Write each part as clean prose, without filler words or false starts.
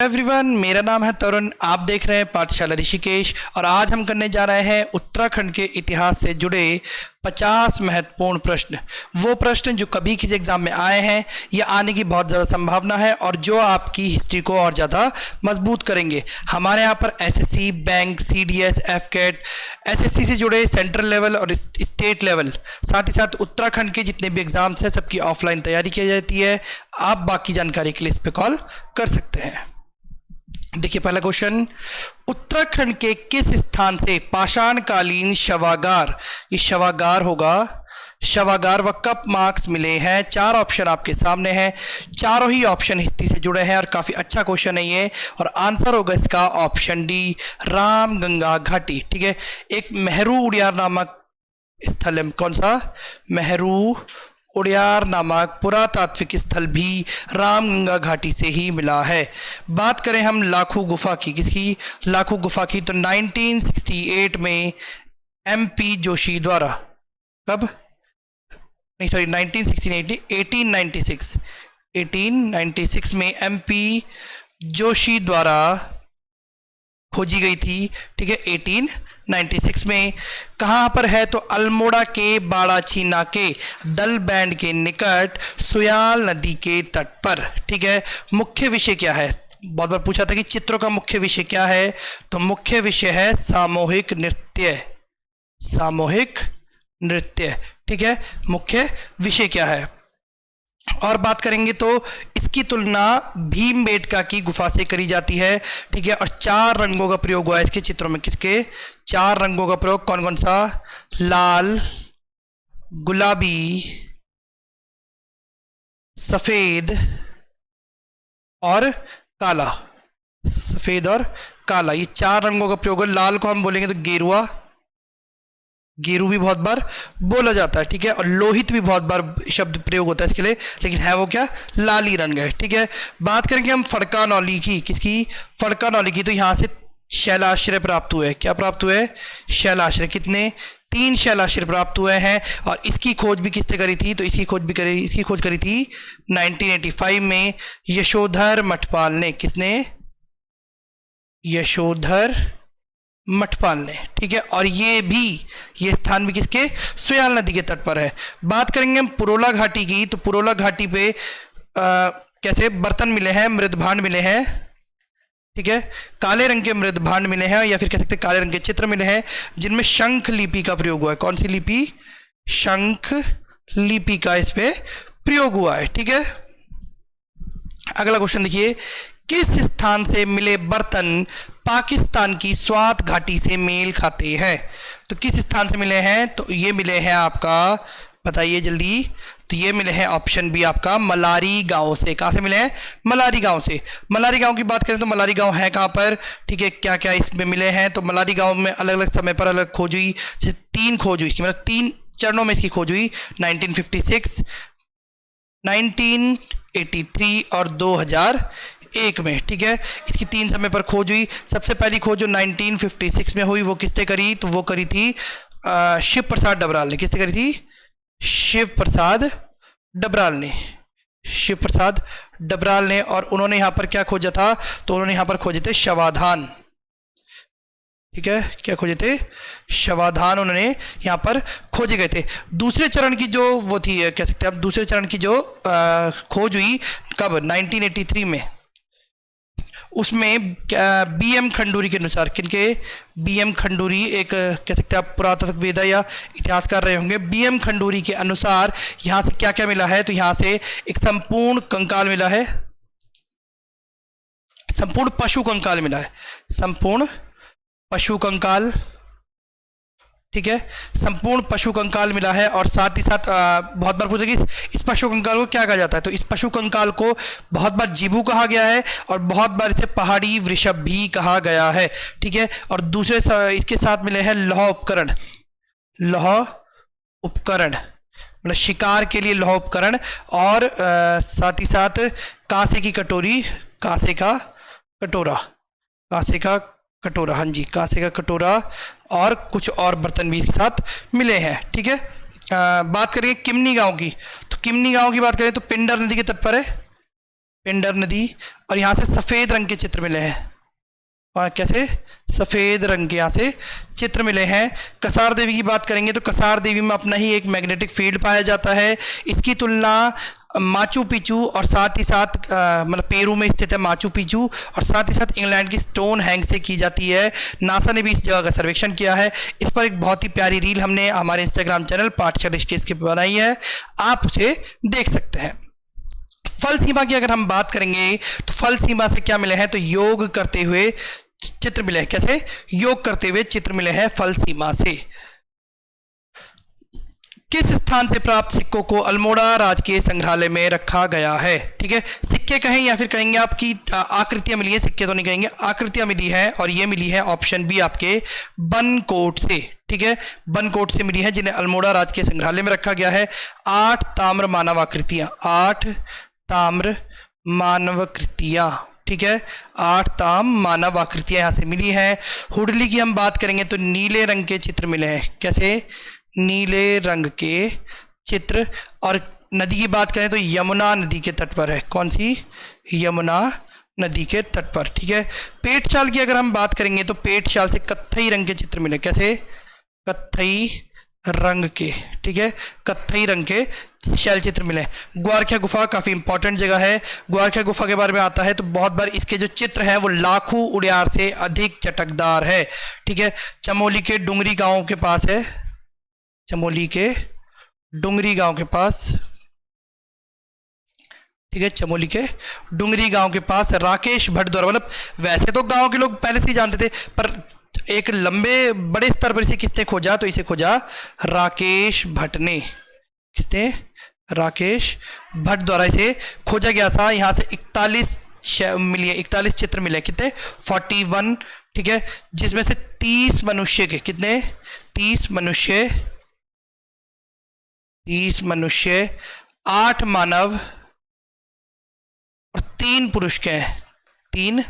Everyone, मेरा नाम है तरुण। आप देख रहे हैं पाठशाला ऋषिकेश और आज हम करने जा रहे हैं उत्तराखंड के इतिहास से जुड़े 50 महत्वपूर्ण प्रश्न। वो प्रश्न जो कभी किसी एग्जाम में आए हैं या आने की बहुत ज़्यादा संभावना है और जो आपकी हिस्ट्री को और ज़्यादा मजबूत करेंगे। हमारे यहाँ पर एसएससी, बैंक, सीडीएस, एफकेट, एसएससी से जुड़े सेंट्रल लेवल और स्टेट लेवल, साथ ही साथ उत्तराखंड के जितने भी एग्जाम्स हैं सबकी ऑफलाइन तैयारी की जाती है। आप बाकी जानकारी के लिए इस पर कॉल कर सकते हैं। देखिए पहला क्वेश्चन, उत्तराखंड के किस स्थान से पाषाणकालीन शवागार, ये शवागार होगा, शवागार व कप मार्क्स मिले हैं? चार ऑप्शन आपके सामने हैं, चारों ही ऑप्शन हिस्ट्री से जुड़े हैं और काफी अच्छा क्वेश्चन है ये। और आंसर होगा इसका ऑप्शन डी, रामगंगा घाटी। ठीक है, एक मेहरू उड़ियार नामक स्थल है। कौन सा? मेहरू उड़ियार नामक पुरातात्विक स्थल भी रामगंगा घाटी से ही मिला है। बात करें हम लाखू गुफा की, किसकी? लाखू गुफा की, तो 1968 में एमपी जोशी द्वारा, कब? नहीं सॉरी 1968 1896 में एमपी जोशी द्वारा खोजी गई थी। ठीक है, 1896 में। कहाँ पर है? तो अल्मोड़ा के बाड़ाचीना के दल बैंड के निकट सुयाल नदी के तट पर। ठीक है, मुख्य विषय क्या है? बहुत बार पूछा था कि चित्रों का मुख्य विषय क्या है, तो मुख्य विषय है सामूहिक नृत्य। सामूहिक नृत्य। ठीक है, मुख्य विषय क्या है? और बात करेंगे तो इसकी तुलना भीमबेटका की गुफा से करी जाती है। ठीक है, और चार रंगों का प्रयोग हुआ है इसके चित्रों में। किसके? चार रंगों का प्रयोग। कौन कौन सा? लाल, गुलाबी, सफेद और काला। सफेद और काला, ये चार रंगों का प्रयोग है। लाल को हम बोलेंगे तो गेरुआ, गेरू भी बहुत बार बोला जाता है। ठीक है, और लोहित भी बहुत बार शब्द प्रयोग होता है इसके लिए, लेकिन है वो क्या? लाली रंग है। ठीक है, बात करेंगे हम फड़कानौली की, किसकी? फड़कानौली की, तो यहां से शैलाश्रय प्राप्त हुए। क्या प्राप्त हुए? शैलाश्रय। कितने? 3 शैलाश्रय प्राप्त हुए हैं। और इसकी खोज भी किसने करी थी? तो इसकी खोज करी थी 1985 में यशोधर मठपाल ने। किसने? यशोधर मठपाल ने। ठीक है, और ये स्थान भी किसके? सुयाल नदी के तट पर है। बात करेंगे हम पुरोला घाटी की, तो पुरोला घाटी पे कैसे बर्तन मिले हैं, मृदभांड मिले हैं। ठीक है, काले रंग के मृदभांड मिले हैं, या फिर कह सकते हैं काले रंग के चित्र मिले हैं जिनमें शंख लिपि का प्रयोग हुआ है। कौन सी लिपि? शंख लिपि का इस पे प्रयोग हुआ है। ठीक है, अगला क्वेश्चन देखिए, किस स्थान से मिले बर्तन पाकिस्तान की स्वात घाटी से मेल खाते हैं? तो किस स्थान से मिले हैं? तो ये मिले हैं आपका, बताइए जल्दी। तो ये मिले हैं ऑप्शन बी आपका मलारी गांव से। कहां से मिले हैं? मलारी गांव से। मलारी गांव की बात करें तो मलारी गांव है कहां पर? ठीक है, क्या क्या इसमें मिले हैं? तो मलारी गांव में अलग अलग समय पर अलग खोज हुई, जैसे 3 खोज हुई, मतलब 3 चरणों में इसकी खोज हुई। 1956, 1983 और 2001 में। ठीक है, इसकी 3 समय पर खोज हुई। सबसे पहली खोज जो 1956 में हुई वो किसने करी? तो वो करी थी शिव प्रसाद डबराल ने। किसने करी थी? शिव प्रसाद डबराल ने। शिव प्रसाद डबराल ने। और उन्होंने यहां पर क्या खोजा था? तो उन्होंने यहां पर खोजे थे शवाधान। ठीक है, क्या खोजे थे? शवाधान उन्होंने यहां पर खोजे गए थे। दूसरे चरण की जो वो थी, कह सकते हैं आप, दूसरे चरण की जो खोज हुई कब? 1983 में। उसमें बीएम खंडूरी के अनुसार, किनके? बीएम खंडूरी, एक कह सकते हैं आप पुरातत्ववेदा या इतिहासकार रहे होंगे। बीएम खंडूरी के अनुसार यहां से क्या क्या मिला है? तो यहां से एक संपूर्ण कंकाल मिला है, संपूर्ण पशु कंकाल मिला है, संपूर्ण पशु कंकाल। ठीक है, संपूर्ण पशु कंकाल मिला है। और साथ ही साथ बहुत बार पूछा कि इस पशु कंकाल को क्या कहा जाता है? तो इस पशु कंकाल को बहुत बार जीबू कहा गया है और बहुत बार इसे पहाड़ी वृषभ भी कहा गया है। ठीक है, और दूसरे इसके साथ मिले हैं लौह उपकरण। लौह उपकरण मतलब शिकार के लिए लौह उपकरण। और साथ ही साथ कांसे की कटोरी, कांसे का कटोरा, कांसे का कटोरा, हाँ जी, कांसे का कटोरा और कुछ और बर्तन भी इसके साथ मिले हैं। ठीक है, बात करेंगे किमनी गांव की, तो किमनी गांव की बात करें तो पिंडर नदी के तट पर है। पिंडर नदी, और यहाँ से सफ़ेद रंग के चित्र मिले हैं। और कैसे? सफ़ेद रंग के यहाँ से चित्र मिले हैं। कसार देवी की बात करेंगे तो कसार देवी में अपना ही एक मैग्नेटिक फील्ड पाया जाता है। इसकी तुलना माचू पिचू और साथ ही साथ मतलब पेरू में स्थित है माचू पिचू, और साथ ही साथ इंग्लैंड की स्टोन हैंग से की जाती है। नासा ने भी इस जगह का सर्वेक्षण किया है। इस पर एक बहुत ही प्यारी रील हमने हमारे इंस्टाग्राम चैनल पाठशाला ऋषिकेश के बनाई है, आप उसे देख सकते हैं। फल सीमा की अगर हम बात करेंगे तो फल सीमा से क्या मिले हैं? तो योग करते हुए चित्र मिले हैं। कैसे? योग करते हुए चित्र मिले हैं फल सीमा से। किस स्थान से प्राप्त सिक्कों को अल्मोड़ा राजकीय संग्रहालय में रखा गया है? ठीक है, सिक्के कहें या फिर कहेंगे आपकी आकृतियां मिली है, सिक्के तो नहीं कहेंगे, आकृतियां मिली है, और ये मिली है ऑप्शन बी आपके बनकोट से। ठीक है, बनकोट से मिली है, जिन्हें अल्मोड़ा राजकीय संग्रहालय में रखा गया है। 8 ताम्र मानव आकृतियां, 8 ताम्र मानवाकृतियां। ठीक है, 8 ताम्र मानव आकृतियां यहां से मिली है। हुडली की हम बात करेंगे तो नीले रंग के चित्र मिले हैं। कैसे? नीले रंग के चित्र। और नदी की बात करें तो यमुना नदी के तट पर है। कौन सी? यमुना नदी के तट पर। ठीक है, पेटशाल की अगर हम बात करेंगे तो पेटशाल से कत्थई रंग के चित्र मिले। कैसे? कत्थई रंग के। ठीक है, कत्थई रंग के शैल चित्र मिले। ग्वारख्या गुफा काफी इंपॉर्टेंट जगह है। ग्वारख्या गुफा के बारे में आता है तो बहुत बार इसके जो चित्र हैं वो लाखों उड़ियार से अधिक चटकदार है। ठीक है, चमोली के डुंगरी गांव के पास है। चमोली के डुंगरी गांव के पास। ठीक है, चमोली के डुंगरी गांव के पास राकेश भट्ट द्वारा, मतलब वैसे तो गांव के लोग पहले से ही जानते थे, पर एक लंबे बड़े स्तर पर इसे किसने खोजा? तो इसे खोजा राकेश भट्ट ने। किसने? राकेश भट्ट द्वारा इसे खोजा गया था। यहाँ से 41 मिले, 41 चित्र मिले। कितने? 41। ठीक है, जिसमें से 30 मनुष्य के, कितने? 30 मनुष्य, 8 मानव और 3 पुरुष के हैं। 3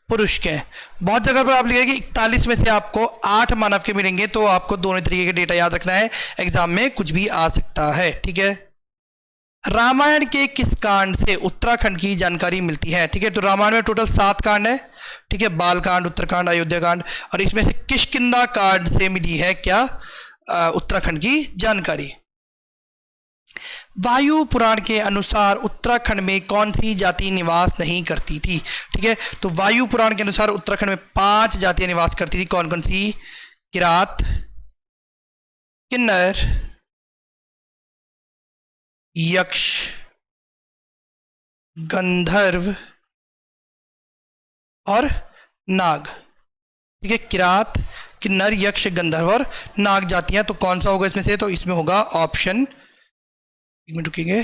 पुरुष के। बहुत जगह पर आप लिखेंगे 41 में से आपको 8 मानव के मिलेंगे, तो आपको दोनों तरीके के डेटा याद रखना है, एग्जाम में कुछ भी आ सकता है। ठीक है, रामायण के किस कांड से उत्तराखंड की जानकारी मिलती है? ठीक है, तो रामायण में टोटल 7 कांड है। ठीक है, बाल कांड, उत्तरकांड, अयोध्या कांड, और इसमें से किष्किंधा कांड से मिली है क्या? उत्तराखंड की जानकारी। वायु पुराण के अनुसार उत्तराखंड में कौन सी जाति निवास नहीं करती थी? ठीक है, तो वायु पुराण के अनुसार उत्तराखंड में 5 जातियां निवास करती थी। कौन कौन सी? किरात, किन्नर, यक्ष, गंधर्व और नाग। ठीक है, किरात, किन्नर, यक्ष, गंधर्व और नाग जातियां। तो कौन सा होगा इसमें से? तो इसमें होगा ऑप्शन, एक मिनट रुकेंगे,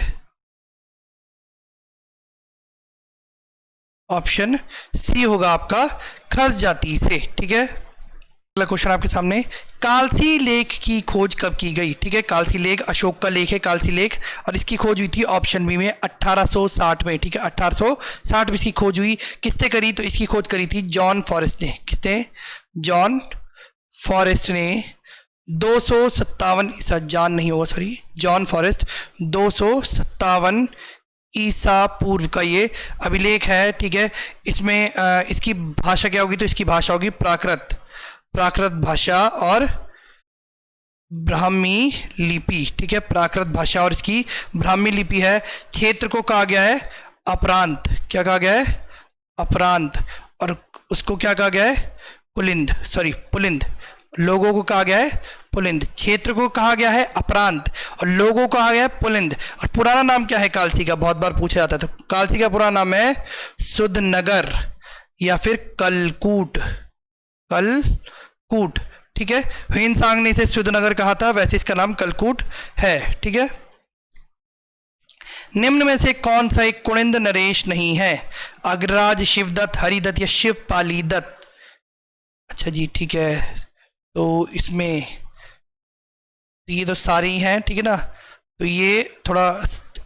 ऑप्शन सी होगा आपका खस जाति से। ठीक है, अगला क्वेश्चन आपके सामने, कालसी लेक की खोज कब की गई? ठीक है, कालसी लेक अशोक का लेक है, कालसी लेक, और इसकी खोज हुई थी ऑप्शन बी में 1860 में। ठीक है, 1860 में इसकी खोज हुई। किसने करी? तो इसकी खोज करी थी जॉन फॉरेस्ट ने। किसने? जॉन फॉरेस्ट ने 257 जॉन नहीं होगा, सॉरी, जॉन फॉरेस्ट 257 ईसा पूर्व का ये अभिलेख है। ठीक है, इसमें इसकी भाषा क्या होगी? तो इसकी भाषा होगी प्राकृत, प्राकृत भाषा और ब्राह्मी लिपि। ठीक है, प्राकृत भाषा और इसकी ब्राह्मी लिपि है। क्षेत्र को कहा गया है अपरांत। क्या कहा गया है? अपरांत। और उसको क्या कहा गया है? पुलिंद, सॉरी पुलिंद। लोगों को कहा गया है पुलिंद। क्षेत्र को कहा गया है अपरांत और लोगों को कहा गया है पुलिंद। और पुराना नाम क्या है कालसी का? बहुत बार पूछा जाता है। तो कालसी का पुराना नाम है सुधनगर या फिर कलकूट, कलकूट। ठीक है, ह्वेनसांग ने इसे सुधनगर कहा था, वैसे इसका नाम कलकूट है। ठीक है, निम्न में से कौन सा एक कुनिंद नरेश नहीं है? अग्रराज, शिवदत्त, हरिदत्त या शिवपाली दत्त? अच्छा जी, ठीक है, तो इसमें ये तो सारे ही हैं। ठीक है ना, तो ये थोड़ा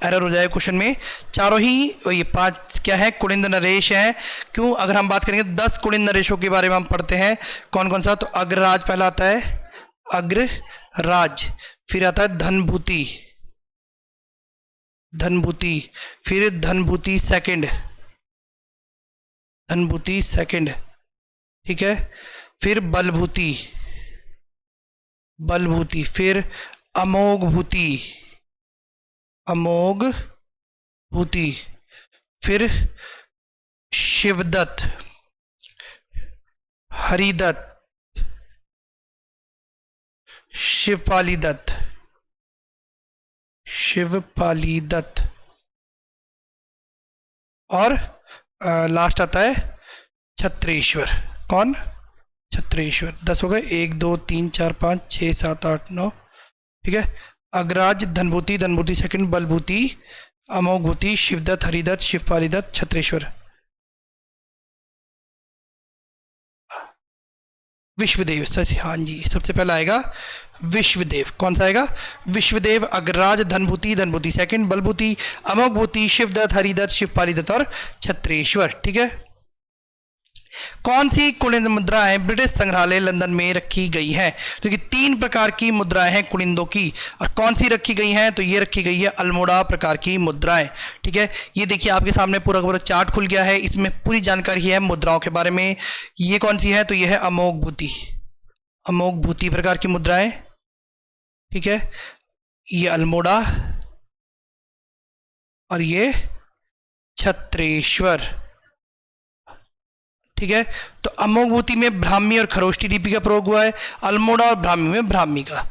एरर हो जाए क्वेश्चन में। चारों ही ये 5 क्या है? कुनिंद नरेश हैं। क्यों? अगर हम बात करेंगे 10 कुनिंद नरेशों के बारे में हम पढ़ते हैं। कौन कौन सा? तो अग्रराज पहला आता है, अग्रराज, फिर आता है धनभूति, धनभूति, फिर धनभूति सेकंड, धनभूति सेकंड, ठीक है, फिर बलभूति, बलभूति, फिर अमोघ भूति, अमोघ भूति, फिर शिवदत्त, हरिदत्त, शिवपाली दत्त, शिवपाली दत्त, और लास्ट आता है छत्रेश्वर। कौन? छत्रेश्वर। 10 हो गए, 1 2 3 4 5 6 7 8 9, ठीक है। अग्रराज, धनभूति, धनभूति सेकंड, बलभूति, अमोघ भूति, शिवदत्त, हरिदत्त, शिवपाली दत्त, छत्रेश्वर। विश्वदेव, सच, हाँ जी, सबसे पहला आएगा विश्वदेव। कौन सा आएगा? विश्वदेव। अग्रराज, धनभूति, धनभूति सेकंड, बलभूति, अमोघ भूति, शिवदत्त, हरिदत्त, शिवपाली दत्त और छत्रेश्वर, ठीक है। कौन सी कुलिंद मुद्राएं ब्रिटिश संग्रहालय लंदन में रखी गई हैं? तो ये 3 प्रकार की मुद्राएं हैं कुलिंदों की, और कौन सी रखी गई हैं? तो ये रखी गई है अल्मोड़ा प्रकार की मुद्राएं, ठीक है। ये देखिए आपके सामने पूरा का पूरा चार्ट खुल गया है, इसमें पूरी जानकारी है मुद्राओं के बारे में। ये कौन सी है? तो ये है अमोघ भूति, अमोघ भूति प्रकार की मुद्राएं, ठीक है। ये अल्मोड़ा और ये छत्रेश्वर, ठीक है। तो अमोघ भूति में ब्राह्मी और खरोष्टी लिपि का प्रयोग हुआ है, अल्मोड़ा और ब्राह्मी में ब्राह्मी का,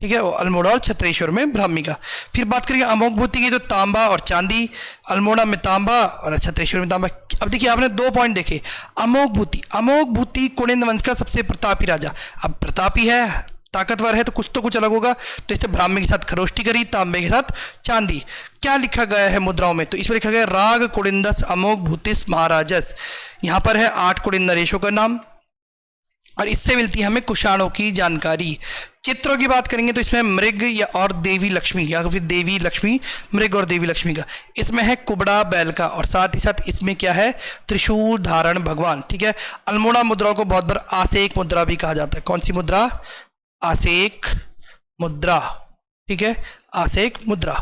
ठीक है, अल्मोड़ा और छत्रेश्वर में ब्राह्मी का। फिर बात करेंगे अमोघ भूति की, तो तांबा और चांदी, अल्मोड़ा में तांबा और छत्रेश्वर में तांबा। अब देखिए आपने 2 पॉइंट देखे। अमोघ भूति, अमोघ भूति कुलिंद वंश का सबसे प्रतापी राजा। अब प्रतापी है, ताकतवर है, तो कुछ अलग होगा, तो इससे ब्राह्मी के साथ खरोष्टी करी, तांबे के साथ चांदी। क्या लिखा गया है मुद्राओं में? तो इसमें लिखा गया राग कुलिंदस अमोघ भूतिस महाराजस। यहाँ पर है 8 कुलिंद नरेशों का नाम, और इससे मिलती है हमें कुषाणों की जानकारी। चित्रों की बात करेंगे तो इसमें मृग या और देवी लक्ष्मी, या फिर देवी लक्ष्मी, मृग और देवी लक्ष्मी का। इसमें है कुबड़ा बैल का, और साथ ही साथ इसमें क्या है? त्रिशूल धारण भगवान, ठीक है। अल्मोड़ा मुद्राओं को बहुत बार आसेक मुद्रा भी कहा जाता है। कौन सी मुद्रा? आसेक मुद्रा, ठीक है, आसेक मुद्रा।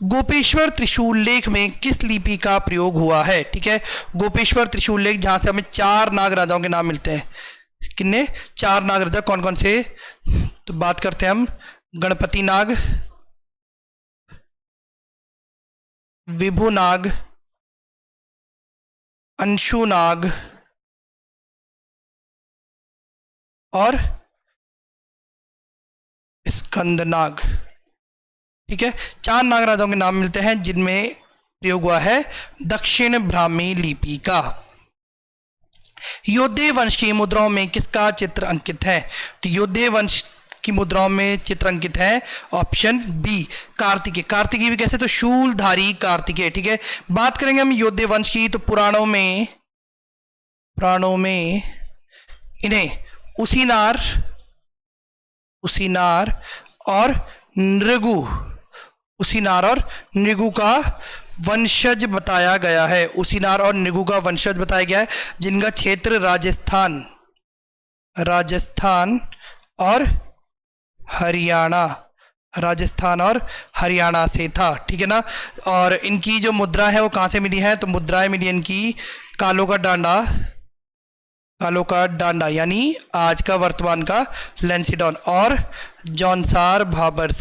गोपेश्वर त्रिशूल लेख में किस लिपि का प्रयोग हुआ है? ठीक है, गोपेश्वर त्रिशूल लेख, जहां से हमें 4 नाग राजाओं के नाम मिलते हैं। कितने? 4 नाग राजा, कौन कौन से? तो बात करते हैं हम गणपति नाग, विभु नाग, अंशु नाग और स्कंदनाग, ठीक है। 4 नाग राजाओं के नाम मिलते हैं जिनमें प्रयोग हुआ है दक्षिण ब्राह्मी लिपि का। योद्धे वंश की मुद्राओं में किसका चित्र अंकित है? तो योद्धे वंश की मुद्राओं में चित्र अंकित है ऑप्शन बी, कार्तिकेय। कार्तिकेय भी कैसे? तो शूलधारी कार्तिकेय, ठीक है। बात करेंगे हम योद्धे वंश की, तो पुराणों में इन्हें उसीनार और नृगु, उसीनार और नृगु का वंशज बताया गया है। उसीनार और नृगु का वंशज बताया गया है, जिनका क्षेत्र राजस्थान और हरियाणा से था, ठीक है ना। और इनकी जो मुद्रा है वो कहाँ से मिली है? तो मुद्राएं मिली इनकी कालों का डांडा यानी आज का वर्तमान का लेंसिडॉन, और जौनसार भाबर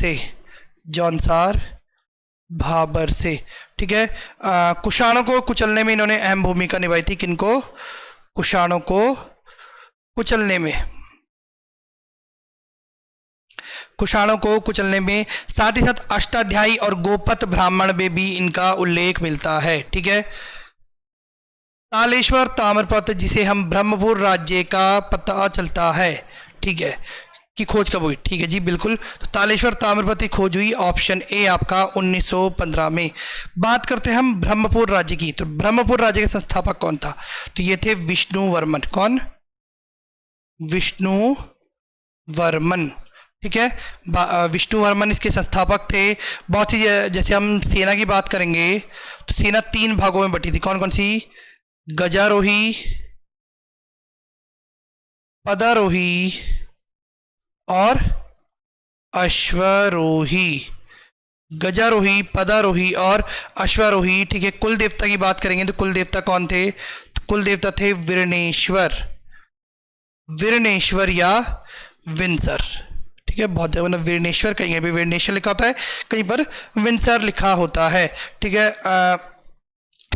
से, ठीक है। कुषाणों को कुचलने में इन्होंने अहम भूमिका निभाई थी। किनको? कुषाणों को कुचलने में, साथ ही साथ अष्टाध्यायी और गोपत ब्राह्मण में भी इनका उल्लेख मिलता है, ठीक है। तालेश्वर ताम्रपत्र, जिसे हम ब्रह्मपुर राज्य का पता चलता है, ठीक है, की खोज कब हुई? ठीक है जी, बिल्कुल। तो तालेश्वर ताम्रपत्र की खोज हुई ऑप्शन ए आपका 1915 में। बात करते हैं हम ब्रह्मपुर राज्य की, तो ब्रह्मपुर राज्य के संस्थापक कौन था? तो ये थे विष्णुवर्मन। कौन? विष्णुवर्मन, ठीक है। विष्णुवर्मन इसके संस्थापक थे। बहुत ही, जैसे हम सेना की बात करेंगे तो सेना 3 भागों में बटी थी। कौन कौन सी? गजारोही, पदारोही और अश्वरोही। गजारोही, पदारोही और अश्वारोही। ठीक है, कुल देवता की बात करेंगे तो कुल देवता कौन थे? तो कुल देवता थे विरणेश्वर, विरणेश्वर या विंसर। ठीक है, बहुत जगह मतलब विरणेश्वर, कहीं भी विरणेश्वर लिखा होता है, कहीं पर विंसर लिखा होता है। ठीक है,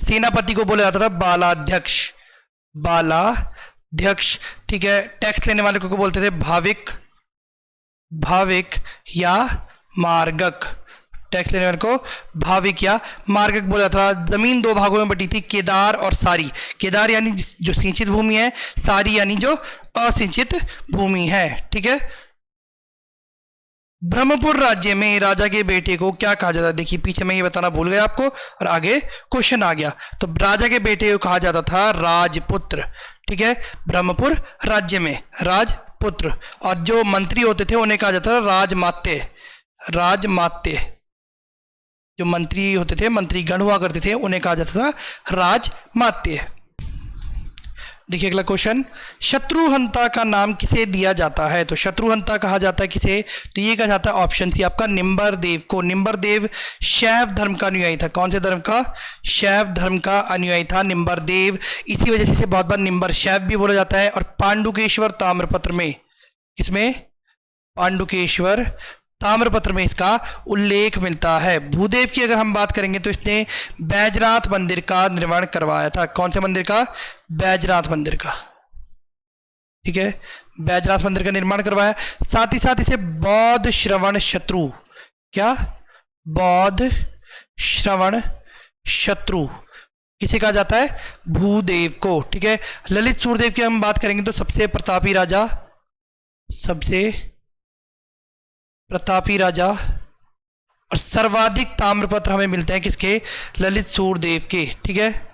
सेनापति को बोला जाता था बालाध्यक्ष, बालाध्यक्ष। ठीक है, टैक्स लेने वाले को बोलते थे भाविक, भाविक या मार्गक। टैक्स लेने वाले को भाविक या मार्गक बोला था। जमीन दो भागों में बटी थी, केदार और सारी। केदार यानी जो सिंचित भूमि है, सारी यानी जो असिंचित भूमि है। ठीक है, ब्रह्मपुर राज्य में राजा के बेटे को क्या कहा जाता है? देखिए पीछे मैं ये बताना भूल गया आपको और आगे क्वेश्चन आ गया। तो राजा के बेटे को कहा जाता था राजपुत्र। ठीक है, ब्रह्मपुर राज्य में राजपुत्र। और जो मंत्री होते थे उन्हें कहा जाता था राजमात्य, राजमात्य। जो मंत्री होते थे, मंत्रीगण हुआ करते थे, उन्हें कहा जाता था राजमात्य। देखिए अगला क्वेश्चन, शत्रुहंता का नाम किसे दिया जाता है? तो शत्रुहंता कहा जाता है किसे? तो ये कहा जाता है ऑप्शन सी आपका निम्बरदेव को। निम्बरदेव शैव धर्म का अनुयायी था। कौन से धर्म का? शैव धर्म का अनुयायी था निम्बरदेव। इसी वजह से इसे बहुत बार निम्बर शैव भी बोला जाता है। और पांडुकेश्वर ताम्रपत्र में, इसमें पांडुकेश्वर ताम्रपत्र में इसका उल्लेख मिलता है। भूदेव की अगर हम बात करेंगे तो इसने बैजनाथ मंदिर का निर्माण करवाया था। कौन से मंदिर का? बैजनाथ मंदिर का। ठीक है, बैजनाथ मंदिर का निर्माण करवाया। साथ ही साथ इसे बौद्ध श्रवण शत्रु, क्या? बौद्ध श्रवण शत्रु किसे कहा जाता है? भूदेव को। ठीक है, ललित सूर्यदेव की हम बात करेंगे तो सबसे प्रतापी राजा, सबसे प्रतापी राजा। और सर्वाधिक ताम्रपत्र हमें मिलते हैं किसके? ललित सूर्यदेव के। ठीक है,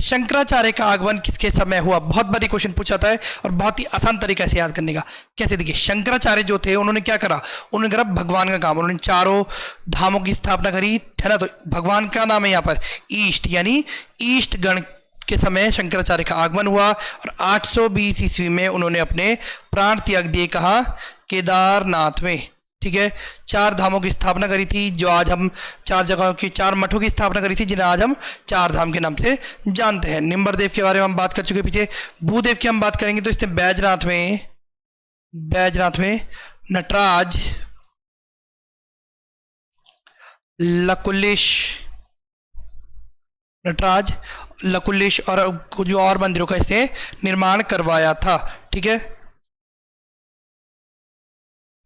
शंकराचार्य का आगमन किसके समय हुआ? बहुत बड़ी क्वेश्चन पूछा था है और बहुत ही आसान तरीका से याद करने का। कैसे? देखिए शंकराचार्य जो थे उन्होंने क्या करा? उन्होंने करा भगवान का काम। उन्होंने चारों धामों की स्थापना करी, है ना। तो भगवान का नाम है यहाँ पर ईष्ट, यानी ईष्ट गण के समय शंकराचार्य का आगमन हुआ। और 820 ईस्वी में उन्होंने अपने प्राण त्याग दिए। कहा? केदारनाथ में। ठीक है, चार धामों की स्थापना करी थी, जो आज हम चार जगहों की, चार मठों की स्थापना करी थी, जिन्हें आज हम चार धाम के नाम से जानते हैं। निम्बरदेव के बारे में हम बात कर चुके पीछे। भूदेव की हम बात करेंगे तो इसने बैजनाथ में नटराज, लकुलिश, नटराज, लकुलिश और जो और मंदिरों का इसने निर्माण करवाया था। ठीक है,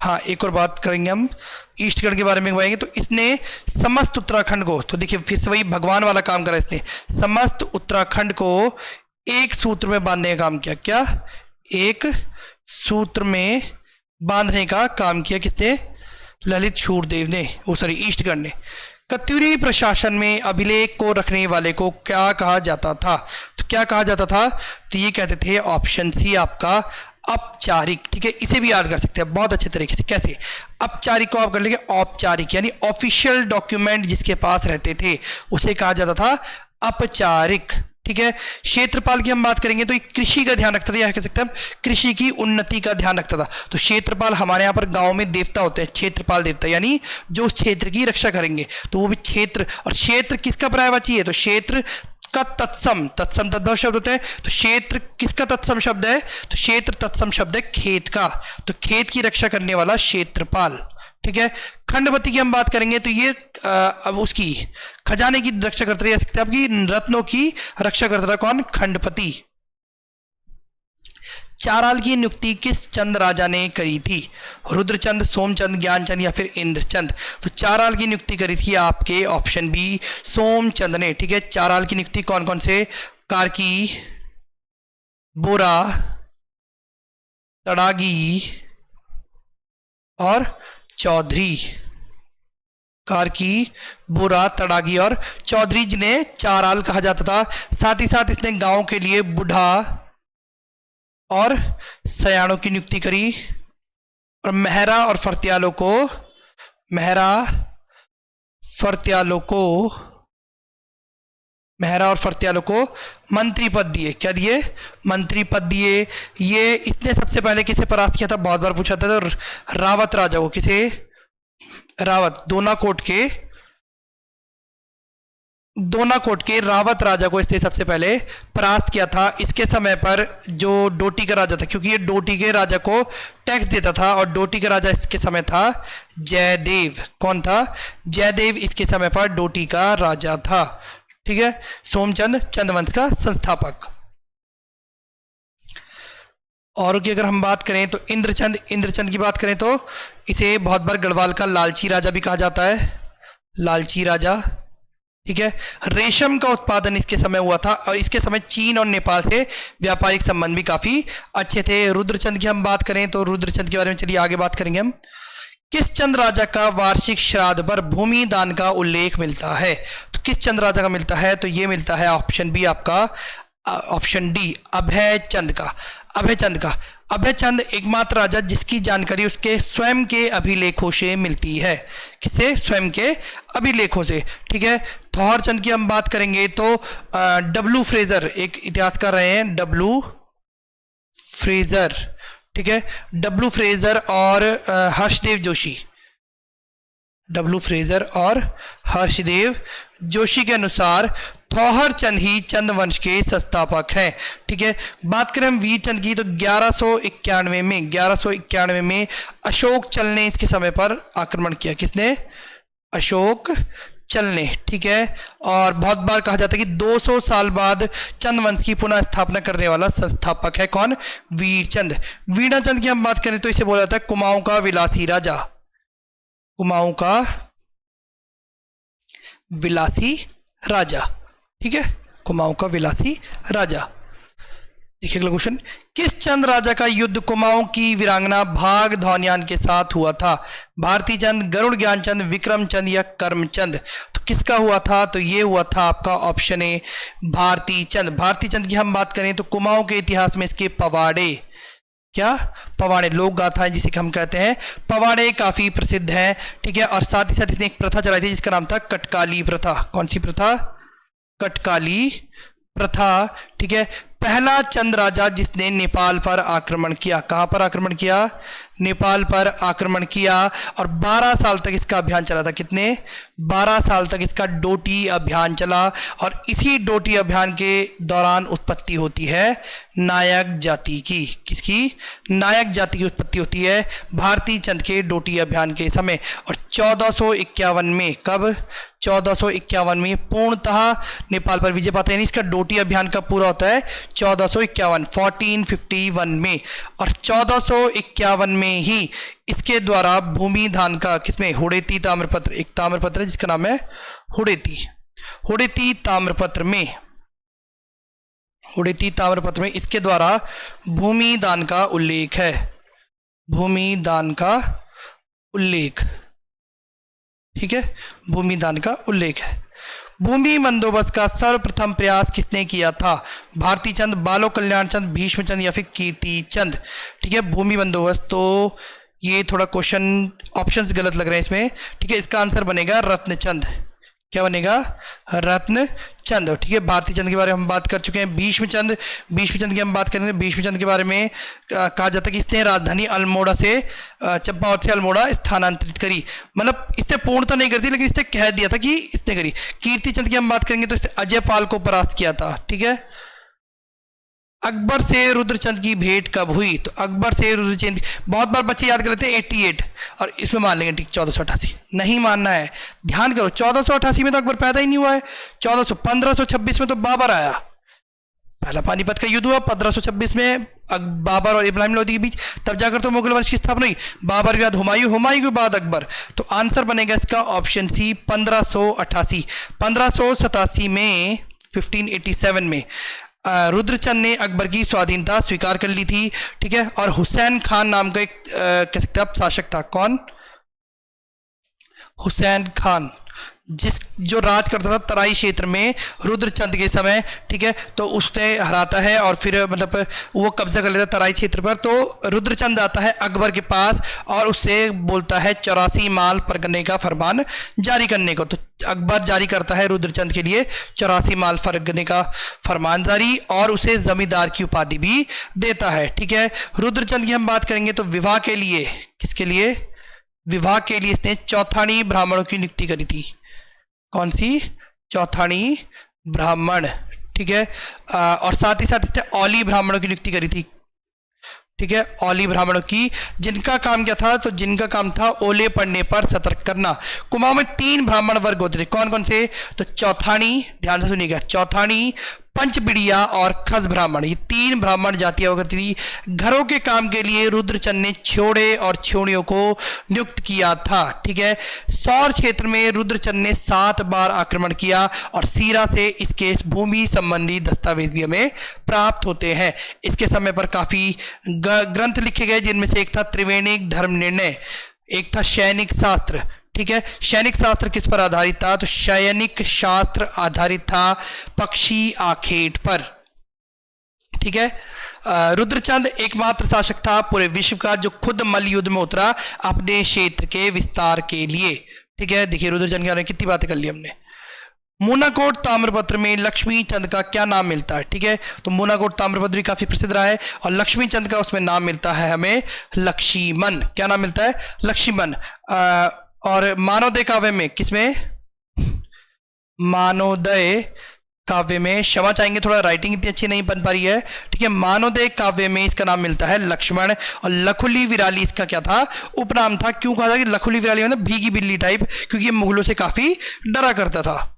हाँ एक और बात करेंगे हम ईस्टगढ़ के बारे में बताएंगे। तो इसने समस्त उत्तराखंड को, तो देखिए फिर से वही भगवान वाला काम करा इसने, समस्त उत्तराखंड को एक सूत्र में बांधने का काम किया। क्या? एक सूत्र में बांधने का काम किया किसने? ललित सूर्यदेव ने, वो सॉरी ईस्टगढ़ ने। कत्यूरी प्रशासन में अभिलेख को रखने वाले को क्या कहा जाता था? तो क्या कहा जाता था? तो ये कहते थे ऑप्शन सी आपका औपचारिक। ठीक है, इसे भी याद कर सकते हैं बहुत अच्छे तरीके से। कैसे? औपचारिक को आप कर लेंगे औपचारिक, यानी ऑफिशियल डॉक्यूमेंट जिसके पास रहते थे उसे कहा जाता था औपचारिक। ठीक है, क्षेत्रपाल की हम बात करेंगे तो कृषि का ध्यान रखता था, या कह सकते हैं हम कृषि की उन्नति का ध्यान रखता था। तो क्षेत्रपाल हमारे यहाँ पर गांव में देवता होते हैं, क्षेत्रपाल देवता, यानी जो उस क्षेत्र की रक्षा करेंगे। तो वो भी क्षेत्र, और क्षेत्र किसका पर्यायवाची है? तो क्षेत्र का तत्सम, तत्सम तद्भव शब्द होते हैं। तो क्षेत्र किसका तत्सम शब्द है? तो क्षेत्र तत्सम शब्द है खेत का। तो खेत की रक्षा करने वाला क्षेत्रपाल। ठीक है, खंडपति की हम बात करेंगे तो ये अब उसकी खजाने की रक्षा करते रहे, आपकी रत्नों की रक्षा करता था। कौन? खंडपति। चाराल की नियुक्ति किस चंद राजा ने करी थी? रुद्रचंद, सोमचंद, ज्ञानचंद या फिर इंद्रचंद? तो चाराल की नियुक्ति करी थी आपके ऑप्शन बी सोमचंद ने। ठीक है, चाराल की नियुक्ति कौन कौन से? कार्की, बोरा, तड़ागी और चौधरी। कार्की, बोरा, तड़ागी और चौधरी, जिन्हें चाराल कहा जाता था। साथ ही साथ इसने गांव के लिए बुढ़ा और सयाणों की नियुक्ति करी। और मेहरा और फर्त्यालों को, मेहरा और फर्त्यालों को मंत्री पद दिए। क्या दिए? मंत्री पद दिए। ये इसने सबसे पहले किसे परास्त किया था? बहुत बार पूछा था। तो रावत राजा को, किसे? रावत दोनाकोट के रावत राजा को इसने सबसे पहले परास्त किया था। इसके समय पर जो डोटी का राजा था, क्योंकि ये डोटी के राजा को टैक्स देता था, और डोटी का राजा इसके समय था जयदेव। कौन था? जयदेव इसके समय पर डोटी का राजा था। ठीक है, सोमचंद चंद्रवंश का संस्थापक। और की अगर हम बात करें तो इंद्रचंद की बात करें तो इसे बहुत बार गढ़वाल का लालची राजा भी कहा जाता है, लालची राजा। ठीक है, रेशम का उत्पादन इसके समय हुआ था, और इसके समय चीन और नेपाल से व्यापारिक संबंध भी काफी अच्छे थे। रुद्रचंद की हम बात करें तो रुद्रचंद के बारे में चलिए आगे बात करेंगे हम। किस चंद राजा का वार्षिक श्राद्ध पर भूमि दान का उल्लेख मिलता है? तो किस चंद राजा का मिलता है? तो ये मिलता है ऑप्शन बी आपका, ऑप्शन डी अभय चंद का। अभय चंद एकमात्र राजा जिसकी जानकारी उसके स्वयं के अभिलेखों से मिलती है। किससे? स्वयं के अभिलेखों से। ठीक है, थौर चंद की हम बात करेंगे तो डब्ल्यू फ्रेजर एक इतिहासकार रहे हैं, डब्ल्यू फ्रेजर। ठीक है, डब्ल्यू फ्रेजर और हर्षदेव जोशी, डब्ल्यू फ्रेजर और हर्षदेव जोशी के अनुसार थौहर चंद ही चंद वंश के संस्थापक हैं। ठीक है, बात करें हम वीर चंद की तो 1191 में अशोक चल ने इसके समय पर आक्रमण किया। किसने? अशोक चल ने। ठीक है, और बहुत बार कहा जाता है कि 200 साल बाद चंद वंश की पुनः स्थापना करने वाला संस्थापक है कौन? वीरचंद। वीणाचंद की हम बात करें तो इसे बोला जाता है कुमाऊं का विलासी राजा, कुमाऊं का विलासी राजा। ठीक है, कुमाऊं का विलासी राजा। देखिए अगला क्वेश्चन, किस चंद राजा का युद्ध कुमाऊं की वीरांगना भाग धौनियान के साथ हुआ था? भारती चंद, गरुड़ ज्ञान चंद, विक्रम चंद या करमचंद? तो किसका हुआ था? तो ये हुआ था आपका ऑप्शन ए भारती चंद। भारती चंद की हम बात करें तो कुमाऊं के इतिहास में इसके पवाड़े, क्या पवाड़े लोक गाथा है जिसे हम कहते हैं, पवाड़े काफी प्रसिद्ध है। ठीक है, और साथ ही साथ इसने एक प्रथा चलाई थी जिसका नाम था कटकाली प्रथा। कौन सी प्रथा? कटकाली प्रथा। ठीक है, पहला चंद राजा जिसने नेपाल पर आक्रमण किया। कहां पर आक्रमण किया? नेपाल पर आक्रमण किया, और 12 साल तक इसका अभियान चला था। कितने? 12 साल तक इसका डोटी अभियान चला, और इसी डोटी अभियान के दौरान उत्पत्ति होती है नायक जाति की। किसकी? नायक जाति की उत्पत्ति होती है भारती चंद के डोटी अभियान के समय। और 1451 में, कब? 1451 में पूर्णतः नेपाल पर विजय पाते हैं। इसका डोटी अभियान कब पूरा होता है? 1451 में। और 1451 में ही इसके द्वारा भूमि दान का, किसमें? हुड़ेती ताम्रपत्र, एक ताम्रपत्र है जिसका नाम है हुड़ेती ताम्रपत्र में इसके द्वारा भूमि दान का उल्लेख है, भूमि दान का उल्लेख। ठीक है, भूमि दान का उल्लेख है। भूमि बंदोबस्त का सर्वप्रथम प्रयास किसने किया था? भारती चंद, बालो कल्याण चंद, भीष्म चंद या फिर कीर्ति चंद? ठीक है, भूमि बंदोबस्त, तो ये थोड़ा क्वेश्चन ऑप्शंस गलत लग रहे हैं इसमें। ठीक है, इसका आंसर बनेगा रत्नचंद। क्या बनेगा? रत्नचंद। ठीक है, भारती चंद के बारे में हम बात कर चुके हैं। भीष्मचंद की हम बात करेंगे। भीष्मचंद के बारे में कहा जाता है कि इसने राजधानी अल्मोड़ा से, चंपावत से अल्मोड़ा स्थानांतरित करी। मतलब इसने पूर्णतः नहीं करती, लेकिन इसने कह दिया था कि इसने करी। कीर्तिचंद की हम बात करेंगे तो इसने अजयपाल को परास्त किया था। ठीक है, अकबर से रुद्रचंद की भेंट कब हुई? तो अकबर से रुद्रचंद, बहुत बार बच्चे याद कर लेते हैं 88, और इसमें मान लेंगे ठीक 1488। नहीं मानना है, ध्यान करो, 1488 में तो अकबर पैदा ही नहीं हुआ है। 1526 में तो बाबर आया, पहला पानीपत का युद्ध हुआ। 1526 में बाबर और इब्राहिम लोदी के बीच, तब जाकर तो मुगल वंश की स्थापना हुई। बाबर के बाद हुमायूं के बाद अकबर। तो आंसर बनेगा इसका ऑप्शन सी 1588। 1587 में, 1587 में रुद्रचंद ने अकबर की स्वाधीनता स्वीकार कर ली थी। ठीक है, और हुसैन खान नाम का एक कह सकते हैं शासक था। कौन? हुसैन खान, जो राज करता था तराई क्षेत्र में रुद्रचंद के समय। ठीक है, तो उसने हराता है और फिर मतलब वो कब्जा कर लेता है तराई क्षेत्र पर। तो रुद्रचंद आता है अकबर के पास और उससे बोलता है 84 माल परगने का फरमान जारी करने को। तो अकबर जारी करता है रुद्रचंद के लिए 84 माल परगने का फरमान जारी, और उसे जमींदार की उपाधि भी देता है। ठीक है, रुद्रचंद की हम बात करेंगे तो विवाह के लिए, किसके लिए? विवाह के लिए इसने चौथानी ब्राह्मणों की नियुक्ति करी थी। कौन सी? चौथानी ब्राह्मण, ठीक है। और साथ ही साथ इसने औली ब्राह्मणों की नियुक्ति करी थी, ठीक है, औली ब्राह्मणों की, जिनका काम क्या था? तो जिनका काम था ओले पड़ने पर सतर्क करना। कुमाऊं में 3 ब्राह्मण वर्ग होते थे, कौन कौन से? तो चौथानी, ध्यान से सुनिएगा, चौथानी, पंचबिड़िया और खस ब्राह्मण, ये 3 ब्राह्मण जातियां हुआ करती थी। घरों के काम के लिए रुद्रचंद ने छोड़े और छोड़ियों को नियुक्त किया था, ठीक है। सौर क्षेत्र में रुद्रचंद ने 7 बार आक्रमण किया और सीरा से इसके भूमि संबंधी दस्तावेज भी हमें प्राप्त होते हैं। इसके समय पर काफी ग्रंथ लिखे गए, जिनमें से एक था त्रिवेणिक धर्म निर्णय, एक था सैनिक शास्त्र, ठीक है। सैनिक शास्त्र किस पर आधारित था? तो सैनिक शास्त्र आधारित था पक्षी आखेट पर, ठीक है। रुद्रचंद एकमात्र शासक था पूरे विश्व का जो खुद मल्ल युद्ध में उतरा अपने क्षेत्र के विस्तार के लिए, ठीक है। देखिए रुद्रचंद के बारे में कितनी बातें कर ली हमने। मूनाकोट ताम्रपत्र में लक्ष्मी चंद का क्या नाम मिलता है? ठीक है, तो मूनाकोट ताम्रपत्र भी काफी प्रसिद्ध रहा है और लक्ष्मी चंद का उसमें नाम मिलता है हमें लक्ष्मण। क्या नाम मिलता है? लक्ष्मण। और मानवोदय काव्य में, किसमें? मानवोदय काव्य में, क्षमा चाहेंगे थोड़ा राइटिंग इतनी अच्छी नहीं बन पा रही है, ठीक है। मानवोदय काव्य में इसका नाम मिलता है लक्ष्मण। और लखुली विराली इसका क्या था? उपनाम था। क्यों कहा था कि लखुली विराली मतलब भीगी बिल्ली टाइप? क्योंकि ये मुगलों से काफी डरा करता था।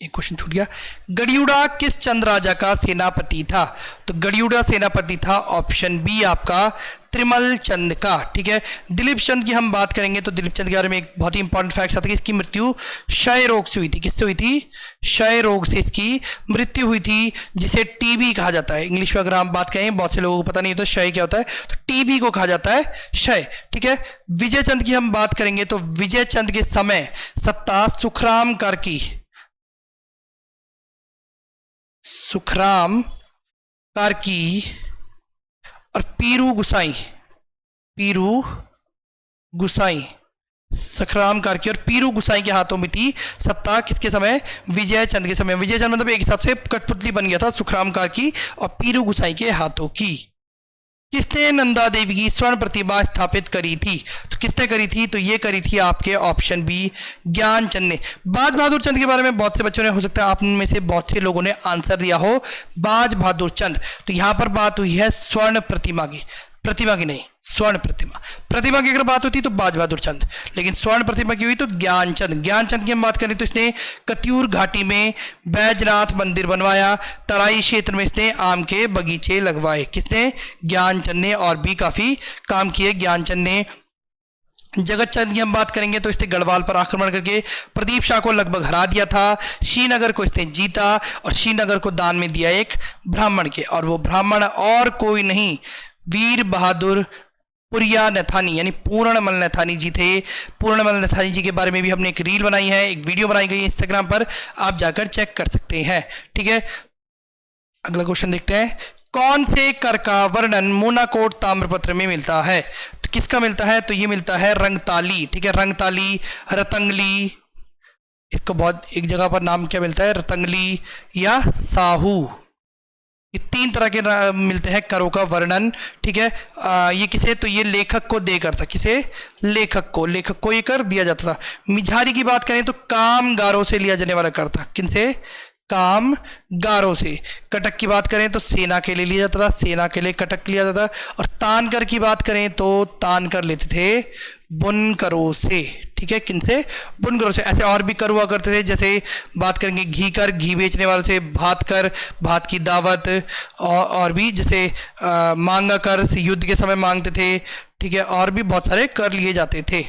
एक क्वेश्चन छूट गया। गड़ियुड़ा किस चंद राजा का सेनापति था? तो गड़ियुड़ा सेनापति था ऑप्शन बी आपका त्रिमल चंद का, ठीक है। दिलीप चंद की हम बात करेंगे तो दिलीप चंद के बारे में एक बहुत ही इंपॉर्टेंट फैक्ट आता है कि इसकी मृत्यु क्षय रोग से हुई थी। किससे हुई थी? क्षय रोग से इसकी मृत्यु हुई थी, जिसे टीबी कहा जाता है। इंग्लिश में अगर हम बात करें, बहुत से लोगों को पता नहीं तो क्षय क्या होता है, तो टीबी को कहा जाता है क्षय, ठीक है। विजय चंद की हम बात करेंगे तो विजय चंद के समय सत्ता सुखराम कार्की, सुखराम कार्की और पीरू गुसाई, सखराम कार्की और पीरू गुसाई के हाथों में थी सत्ता। किसके समय? विजय चंद के समय। विजय चंद मतलब एक हिसाब से कठपुतली बन गया था सुखराम कार्की और पीरू गुसाई के हाथों की। किसने नंदा देवी की स्वर्ण प्रतिमा स्थापित करी थी? तो किसने करी थी? तो ये करी थी आपके ऑप्शन बी ज्ञानचंद ने। बाज बहादुर चंद के बारे में बहुत से बच्चों ने, हो सकता है आप में से बहुत से लोगों ने आंसर दिया हो, बाज बहादुर चंद। तो यहां पर बात हुई है स्वर्ण प्रतिमा की, प्रतिमा की नहीं, स्वर्ण प्रतिमा। प्रतिमा की अगर बात होती तो बाज बहादुर चंद, लेकिन स्वर्ण प्रतिमा की हुई तो ज्ञानचंद। ज्ञानचंद की हम बात करें तो इसने कत्यूर घाटी में बैजनाथ मंदिर बनवाया। तराई क्षेत्र में इसने आम के बगीचे लगवाए। किसने? ज्ञानचंद ने। और भी काफी काम किए ज्ञानचंद ने। जगत चंद की हम बात करेंगे तो इसने गढ़वाल पर आक्रमण करके प्रदीप शाह को लगभग हरा दिया था। श्रीनगर को इसने जीता और श्रीनगर को दान में दिया एक ब्राह्मण के, और वो ब्राह्मण और कोई नहीं, वीर बहादुर पुरिया नैथानी यानी पूर्णमल नैथानी जी थे। पूर्णमल नैथानी जी के बारे में भी हमने एक रील बनाई है, एक वीडियो बनाई गई है इंस्टाग्राम पर, आप जाकर चेक कर सकते हैं, ठीक है। अगला क्वेश्चन देखते हैं। कौन से कर का वर्णन मूनाकोट ताम्रपत्र में मिलता है? तो किसका मिलता है? तो ये मिलता है रंगताली, ठीक है। रंगताली, रतंगली, इसको बहुत एक जगह पर नाम क्या मिलता है? रतंगली या साहू। ये 3 तरह के मिलते हैं करों का वर्णन, ठीक है। ये किसे? तो ये लेखक को देकर था। किसे? लेखक को ये कर दिया जाता था। मिझारी की बात करें तो कामगारों से लिया जाने वाला कर था। किनसे? कामगारों से। कटक की बात करें तो सेना के लिए लिया जाता था, सेना के लिए कटक लिया जाता था। और तानकर की बात करें तो तानकर लेते थे बुनकरों से, ठीक है। किनसे? बुनकरों से। ऐसे और भी कर हुआ करते थे, जैसे बात करेंगे घी कर, घी बेचने वालों से, भात कर, भात की दावत, और भी जैसे मांगा कर, युद्ध के समय मांगते थे, ठीक है। और भी बहुत सारे कर लिए जाते थे।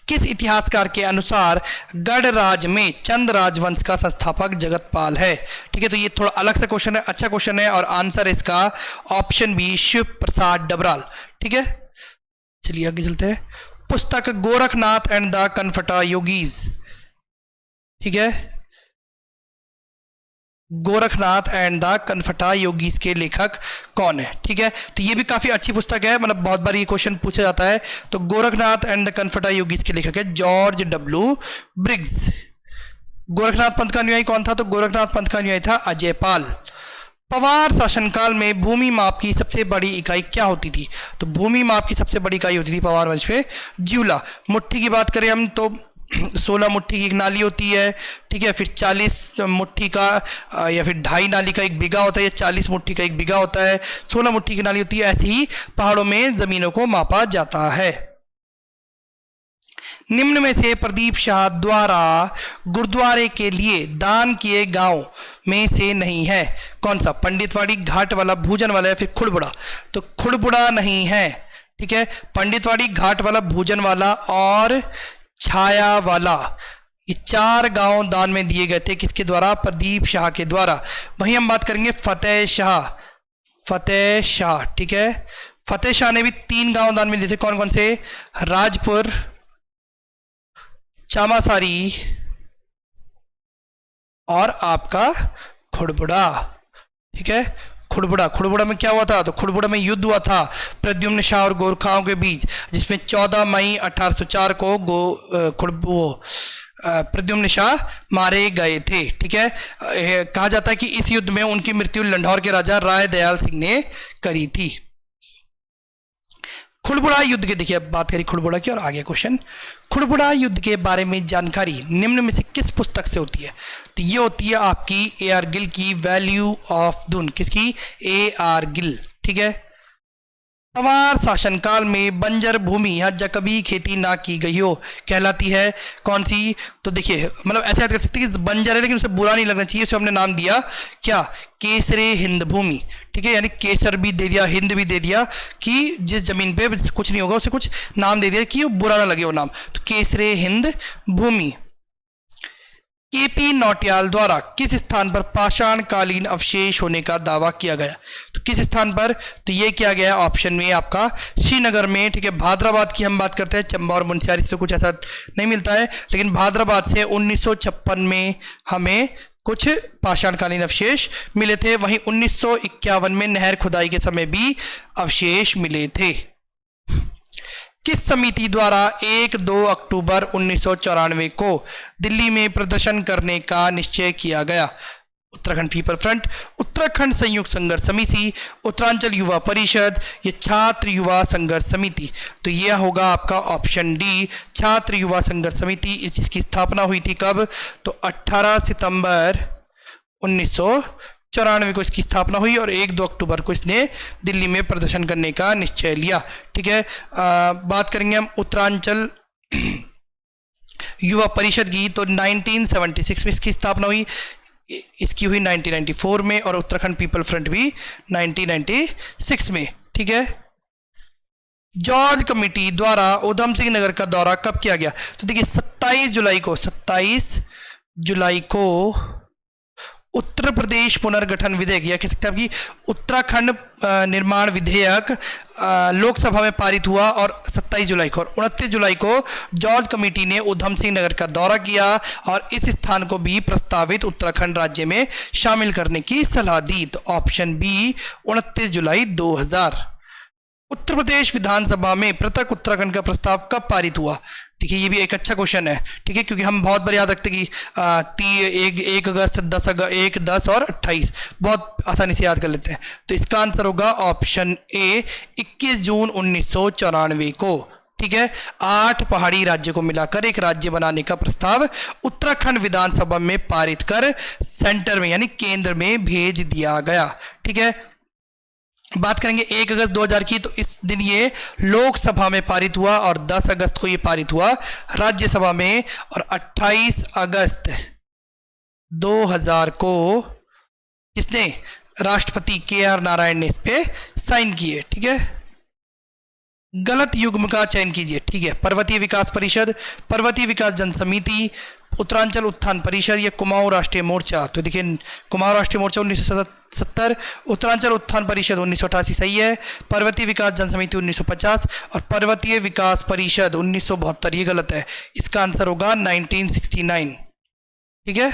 किस इतिहासकार के अनुसार गढ़राज में चंद राजवंश का संस्थापक जगतपाल है? ठीक है, तो ये थोड़ा अलग सा क्वेश्चन है, अच्छा क्वेश्चन है, और आंसर इसका ऑप्शन बी शिव प्रसाद डबराल, ठीक है। चलिए आगे चलते हैं। पुस्तक गोरखनाथ एंड द कनफटा योगीज, ठीक है, गोरखनाथ एंड द कनफटा योगीज के लेखक कौन है? ठीक है, तो ये भी काफी अच्छी पुस्तक है, मतलब बहुत बार ये क्वेश्चन पूछा जाता है। तो गोरखनाथ एंड द कनफटा योगीज के लेखक है जॉर्ज डब्ल्यू ब्रिग्स। गोरखनाथ पंथ का अनुयायी कौन था? तो गोरखनाथ पंथ का अनुयायी था अजयपाल। पवार शासनकाल में भूमि माप की सबसे बड़ी इकाई क्या होती थी? तो भूमि माप की सबसे बड़ी इकाई होती थी पवार वंश में ज्यूला। मुट्ठी की बात करें हम तो 16 मुट्ठी की एक नाली होती है, ठीक है। फिर 40 मुट्ठी का या फिर 2.5 नाली का एक बीघा होता है, या 40 मुट्ठी का एक बीघा होता है, 16 मुट्ठी की नाली होती है। ऐसे ही पहाड़ों में जमीनों को मापा जाता है। निम्न में से प्रदीप शाह द्वारा गुरुद्वारे के लिए दान किए गांव में से नहीं है कौन सा? पंडितवाड़ी, घाट वाला, भूजन वाला या फिर खुड़बुड़ा? तो खुड़बुड़ा नहीं है, ठीक है। पंडितवाड़ी, घाट वाला, भूजन वाला और छाया वाला, ये 4 गांव दान में दिए गए थे। किसके द्वारा? प्रदीप शाह के द्वारा। वहीं हम बात करेंगे फतेह शाह, ठीक है। फतेह शाह ने भी 3 गांव दान में दिए थे। कौन कौन से? राजपुर, चामासारी और आपका खुड़बुड़ा, ठीक है। खुड़बुड़ा में क्या हुआ था? तो खुड़बुड़ा में युद्ध हुआ था प्रद्युम्न शाह और गोरखाओं के बीच, जिसमें 14 मई 1804 को प्रद्युम्न शाह मारे गए थे, ठीक है। कहा जाता है कि इस युद्ध में उनकी मृत्यु लंढौर के राजा राय दयाल सिंह ने करी थी। खुड़बुड़ा युद्ध के, देखिए अब बात करी खुड़बुड़ा की और आगे क्वेश्चन। खुड़बुड़ा युद्ध के बारे में जानकारी निम्न में से किस पुस्तक से होती है? तो ये होती है आपकी A.R. गिल की वैल्यू ऑफ दून। किसकी? A.R. गिल, ठीक है। पवार शासनकाल में बंजर भूमि या कभी खेती ना की गई हो कहलाती है कौन सी? तो देखिए मतलब ऐसे याद कर सकते हैं कि बंजर है लेकिन उसे बुरा नहीं लगना चाहिए, उसे हमने नाम दिया क्या? केसरे हिंद भूमि, ठीक है। यानी केसर भी दे दिया, हिंद भी दे दिया, कि जिस जमीन पे कुछ नहीं होगा उसे कुछ नाम दे दिया कि वो बुरा ना लगे वो नाम। तो केसरे हिंद भूमि। केपी नौटियाल द्वारा किस स्थान पर पाषाणकालीन अवशेष होने का दावा किया गया? तो किस स्थान पर? तो ये किया गया ऑप्शन में आपका श्रीनगर में, ठीक है। भाद्राबाद की हम बात करते हैं, चंबा और मुंशियारी से कुछ ऐसा नहीं मिलता है, लेकिन भाद्राबाद से 1956 में हमें कुछ पाषाणकालीन अवशेष मिले थे। वहीं 1951 में नहर खुदाई के समय भी अवशेष मिले थे। किस समिति द्वारा 1-2 अक्टूबर 1994 को दिल्ली में प्रदर्शन करने का निश्चय किया गया? उत्तराखंड पीपल फ्रंट, उत्तराखंड संयुक्त संघर्ष समिति, उत्तरांचल युवा परिषद, ये छात्र युवा संघर्ष समिति। तो यह होगा आपका ऑप्शन डी, छात्र युवा संघर्ष समिति। जिसकी स्थापना हुई थी कब? तो 18 सितंबर 1994 को इसकी स्थापना हुई और 1-2 अक्टूबर को इसने दिल्ली में प्रदर्शन करने का निश्चय लिया, ठीक है। बात करेंगे हम उत्तरांचल युवा परिषद की, तो 1976 में इसकी स्थापना हुई, इसकी हुई 1994 में, और उत्तराखंड पीपल फ्रंट भी 1996 में, ठीक है। जॉर्ज कमेटी द्वारा उधम सिंह नगर का दौरा कब किया गया? तो देखिए 27 जुलाई को उत्तर प्रदेश पुनर्गठन विधेयक, या कह सकते हैं कि उत्तराखंड निर्माण विधेयक लोकसभा में पारित हुआ, और 27 जुलाई को और 29 जुलाई को जॉर्ज कमेटी ने उधम सिंह नगर का दौरा किया और इस स्थान को भी प्रस्तावित उत्तराखंड राज्य में शामिल करने की सलाह दी। तो ऑप्शन बी 29 जुलाई 2000। उत्तर प्रदेश विधानसभा में पृथक उत्तराखंड का प्रस्ताव कब पारित हुआ? देखिए ये भी एक अच्छा क्वेश्चन है, ठीक है, क्योंकि हम बहुत बार याद रखते हैं कि 1 अगस्त 10 और 28 बहुत आसानी से याद कर लेते हैं। तो इसका आंसर होगा ऑप्शन ए 21 जून 1994 को, ठीक है। 8 पहाड़ी राज्यों को मिलाकर एक राज्य बनाने का प्रस्ताव उत्तराखंड विधानसभा में पारित कर सेंटर में यानी केंद्र में भेज दिया गया, ठीक है। बात करेंगे 1 अगस्त 2000 की, तो इस दिन ये लोकसभा में पारित हुआ और 10 अगस्त को ये पारित हुआ राज्यसभा में, और 28 अगस्त 2000 को इसने राष्ट्रपति KR नारायण ने इस पे साइन किए, ठीक है। गलत युग्म का चयन कीजिए, ठीक है। पर्वतीय विकास परिषद, पर्वतीय विकास जन समिति, उत्तरांचल उत्थान परिषद या कुमाऊं राष्ट्रीय मोर्चा। तो देखिए कुमाऊं राष्ट्रीय मोर्चा 1970, उत्तरांचल उत्थान परिषद 1988 सही है, पर्वतीय विकास जन समिति 1950 और पर्वतीय विकास परिषद 1972 ये गलत है। इसका आंसर होगा 1969, ठीक है।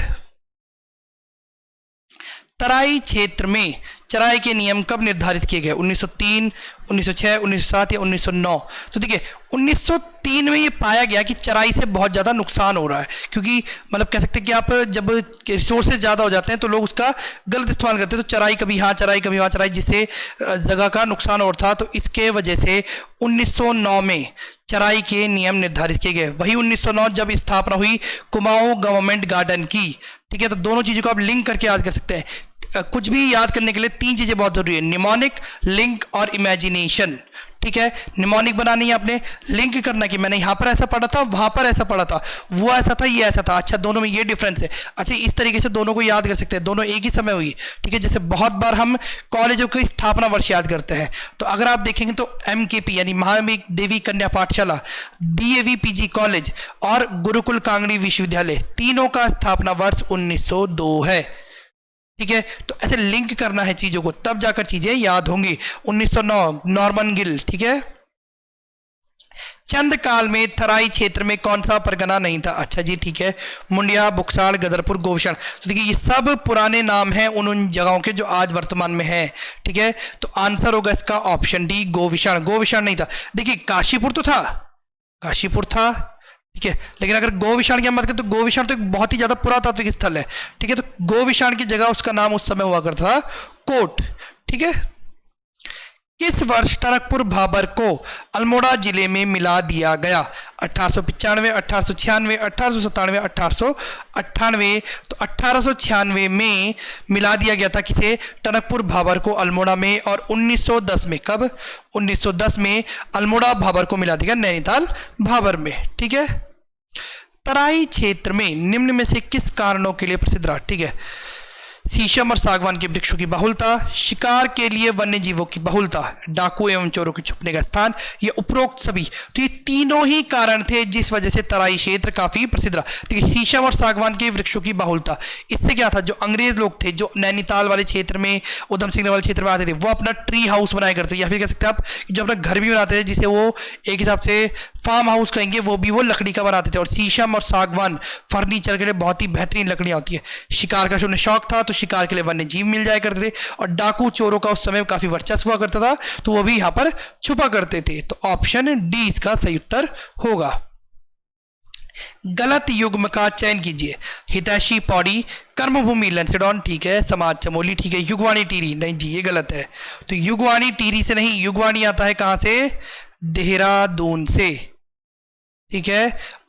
तराई क्षेत्र में चराई के नियम कब निर्धारित किए गए? 1903, 1906, 1907 या 1909? तो देखिए 1903 में ये पाया गया कि चराई से बहुत ज़्यादा नुकसान हो रहा है, क्योंकि मतलब कह सकते हैं कि आप जब रिसोर्सेज ज़्यादा हो जाते हैं तो लोग उसका गलत इस्तेमाल करते हैं, तो चराई कभी यहाँ चराई कभी वहाँ चराई, जिससे जगह का नुकसान और था। तो इसके वजह से 1909 में चराई के नियम निर्धारित किए गए। वही 1909 जब स्थापना हुई कुमाऊं गवर्नमेंट गार्डन की, ठीक है। तो दोनों चीज़ों को आप लिंक करके याद कर सकते हैं। कुछ भी याद करने के लिए तीन चीज़ें बहुत जरूरी है, निमोनिक, लिंक और इमेजिनेशन, ठीक है। निमोनिक बनानी है आपने, लिंक करना कि मैंने यहाँ पर ऐसा पढ़ा था, वहाँ पर ऐसा पढ़ा था, वो ऐसा था, ये ऐसा था, अच्छा दोनों में ये डिफरेंस है, अच्छा इस तरीके से दोनों को याद कर सकते हैं, दोनों एक ही समय हुई, ठीक है। जैसे बहुत बार हम कॉलेजों की स्थापना वर्ष याद करते हैं, तो अगर आप देखेंगे तो MKP यानी महादेवी देवी कन्या पाठशाला, DAV PG कॉलेज और गुरुकुल कांगड़ी विश्वविद्यालय, तीनों का स्थापना वर्ष 1902 है, ठीक है। तो ऐसे लिंक करना है चीजों को, तब जाकर चीजें याद होंगी। 1909 नॉर्मन गिल, ठीक है। चंद काल में तराई क्षेत्र में कौन सा परगना नहीं था? अच्छा जी ठीक है, मुंडिया, बुक्साड़, गदरपुर, गोविषण। तो देखिए ये सब पुराने नाम हैं उन जगहों के जो आज वर्तमान में है, ठीक है। तो आंसर होगा इसका ऑप्शन डी, गोविषण। गोविषण नहीं था। देखिए काशीपुर तो था, काशीपुर था, ठीक है, लेकिन अगर गोविषाण की हम बात करें तो गोविषाण तो एक बहुत ही ज्यादा पुरातात्विक स्थल है, ठीक है। तो गोविषाण की जगह उसका नाम उस समय हुआ करता था कोट, ठीक है। किस वर्ष टनकपुर भाबर को अल्मोड़ा जिले में मिला दिया गया? 1895, 1896, 1897, 1898। तो 1896 में मिला दिया गया था किसे? टनकपुर भाबर को अल्मोड़ा में। और 1910 में, कब? 1910 में अल्मोड़ा भाबर को मिला दिया नैनीताल भाबर में, ठीक है। तराई क्षेत्र में निम्न में से किस कारणों के लिए प्रसिद्ध रहा? ठीक है, शीशम और सागवान के वृक्षों की बहुलता, शिकार के लिए वन्य जीवों की बहुलता, डाकू एवं चोरों के छुपने का स्थान, ये उपरोक्त सभी। तो ये तीनों ही कारण थे जिस वजह से तराई क्षेत्र काफी प्रसिद्ध रहा। ठीक है, शीशम और सागवान के वृक्षों की बहुलता, इससे क्या था, जो अंग्रेज लोग थे जो नैनीताल वाले क्षेत्र में, उधम सिंह वाले क्षेत्र में आते थे, वो अपना ट्री हाउस बनाया करते थे, या फिर कह सकते हैं आप जो अपना घर भी बनाते थे, जिसे वो एक हिसाब से फार्म हाउस कहेंगे, वो भी वो लकड़ी का बनाते थे। और शीशम और सागवान फर्नीचर के लिए बहुत ही बेहतरीन लकड़ियां होती है। शिकार का उन्हें शौक था तो शिकार के लिए वन्य जीव मिल जाया करते थे, और डाकू चोरों का उस समय काफी वर्चस्व हुआ करता था, तो वो भी यहां पर छुपा करते थे। तो ऑप्शन डी इसका सही उत्तर होगा। गलत युग्म का चयन कीजिए। हितैषी पौड़ी, कर्मभूमि लंसडॉन, ठीक है। समाज चमोली, ठीक है। युगवाणी टीरी, नहीं जी ये गलत है। तो युगवाणी टीरी से नहीं, युगवाणी आता है कहां से? देहरादून से, ठीक है।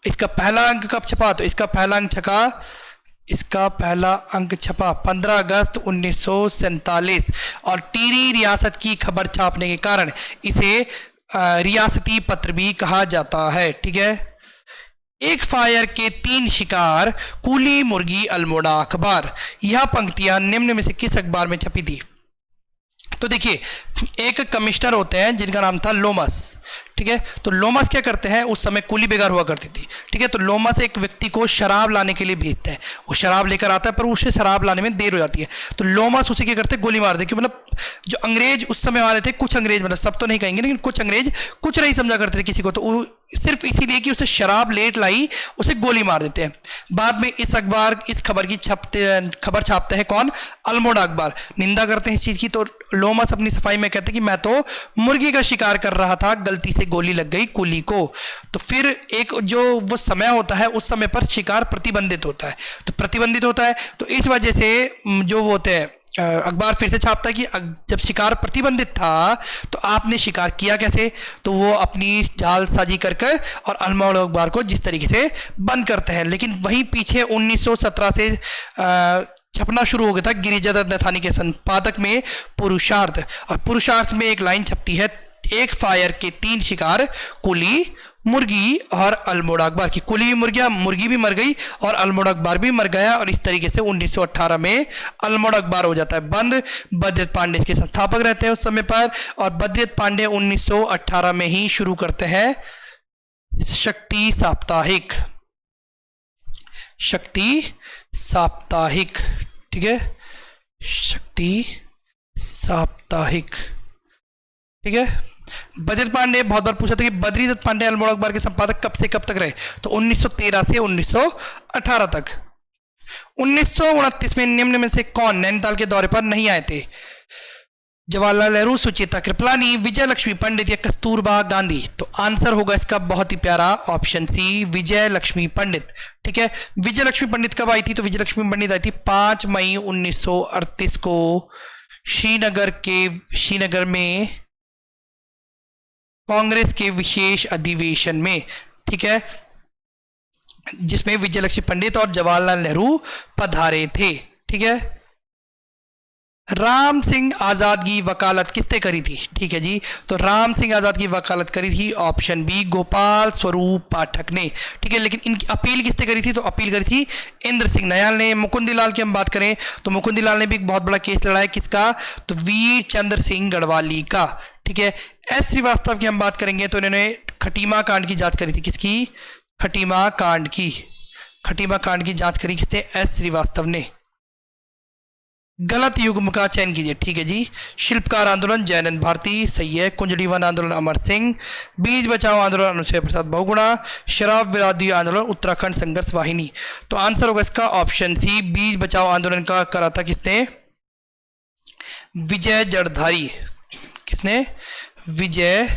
इसका पहला अंक कब छपा? तो इसका पहला अंक छपा, इसका पहला अंक छपा 15 अगस्त 1947, और टीरी रियासत की खबर छापने के कारण इसे रियासती पत्र भी कहा जाता है, ठीक है। एक फायर के 3 शिकार, कूली मुर्गी, अल्मोड़ा अखबार, यह पंक्तियां निम्न में से किस अखबार में छपी थी? तो देखिए एक कमिश्नर होते हैं जिनका नाम था लोमस, ठीक है। तो लोमस क्या करते हैं, उस समय कुली बेगार हुआ करती थी, ठीक है। तो लोमस एक व्यक्ति को शराब लाने के लिए भेजते हैं, वो शराब लेकर आता है पर उसे शराब लाने में देर हो जाती है, तो लोमस उसे क्या करते हैं, गोली मार देते। मतलब जो अंग्रेज उस समय वाले थे, कुछ अंग्रेज, मतलब सब तो नहीं कहेंगे लेकिन कुछ अंग्रेज कुछ नहीं समझा करते थे किसी को, तो सिर्फ इसीलिए कि उसे शराब लेट लाई उसे गोली मार देते हैं। बाद में इस खबर की खबर छापते हैं कौन? अल्मोड़ा अखबार। निंदा करते हैं इस चीज की। तो लोमस अपनी सफाई में कहते हैं कि मैं तो मुर्गी का शिकार कर रहा था, गलती से गोली लग गई कुली को। तो फिर एक जो वो समय होता है, उस समय पर शिकार प्रतिबंधित होता है, तो प्रतिबंधित होता है, तो इस वजह से जो वो होते हैं अखबार फिर से छापता है कि जब शिकार प्रतिबंधित था तो आपने शिकार किया कैसे, तो वो अपनी जालसाजी कर और अल्मोड़ा अखबार को जिस तरीके से बंद करते हैं। लेकिन वहीं पीछे 1917 से छपना शुरू हो गया था गिरिजादत्त नथानी के संपादक में पुरुषार्थ, और पुरुषार्थ में एक लाइन छपती है, एक फायर के 3 शिकार, कुली, मुर्गी और अल्मोड़ा अखबार की। कुली मुर्गी भी मर गई और अल्मोड़ा अखबार भी मर गया, और इस तरीके से 1918 में अल्मोड़ा अखबार हो जाता है बंद। बद्रीदत्त पांडे इसके संस्थापक रहते हैं उस समय पर, और बद्रीदत्त पांडे 1918 में ही शुरू करते हैं शक्ति साप्ताहिक, शक्ति साप्ताहिक, ठीक है, शक्ति साप्ताहिक, ठीक है। बद्रीदत्त पांडे बहुत बार पूछा था कि बद्रीदत्त पांडे अल्मोड़ा अखबार के संपादक कब से कब तक रहे, तो 1913 से 1918 तक। 1929 में निम्न में से कौन नैनीताल के दौरे पर नहीं आए थे? जवाहरलाल नेहरू, सुचेता कृपलानी, विजय लक्ष्मी पंडित या कस्तूरबा गांधी? तो आंसर होगा इसका बहुत ही प्यारा ऑप्शन सी, विजय लक्ष्मी पंडित। ठीक है, विजय लक्ष्मी पंडित कब आई थी? तो विजय लक्ष्मी पंडित आई थी 5 मई 1938 को श्रीनगर में कांग्रेस के विशेष अधिवेशन में। ठीक है, जिसमें विजय लक्ष्मी पंडित और जवाहरलाल नेहरू पधारे थे। ठीक है, राम सिंह आजाद की वकालत किसने करी थी? ठीक है जी, तो राम सिंह आजाद की वकालत करी थी ऑप्शन बी, गोपाल स्वरूप पाठक ने। ठीक है, लेकिन इनकी अपील किसने करी थी? तो अपील करी थी इंद्र सिंह नयाल ने। मुकुंदीलाल की हम बात करें तो मुकुंदीलाल ने भी एक बहुत बड़ा केस लड़ा है, किसका? तो वीर चंद्र सिंह गढ़वाली का। ठीक है, एस श्रीवास्तव की हम बात करेंगे तो इन्होंने खटीमा कांड की जांच करी थी। किसकी? खटीमा कांड की जांच करी किसने? एस श्रीवास्तव ने। गलत युग्म का चयन कीजिए। ठीक है जी, शिल्पकार आंदोलन जयनंद भारती, सही है। कुंजड़ीवन आंदोलन अमर सिंह, बीज बचाओ आंदोलन अनुसूया प्रसाद बहुगुणा, शराब विरोधी आंदोलन उत्तराखंड संघर्ष वाहिनी? तो आंसर होगा इसका ऑप्शन सी, बीज बचाओ आंदोलन का करा था किसने? विजय जड़धारी। किसने? विजय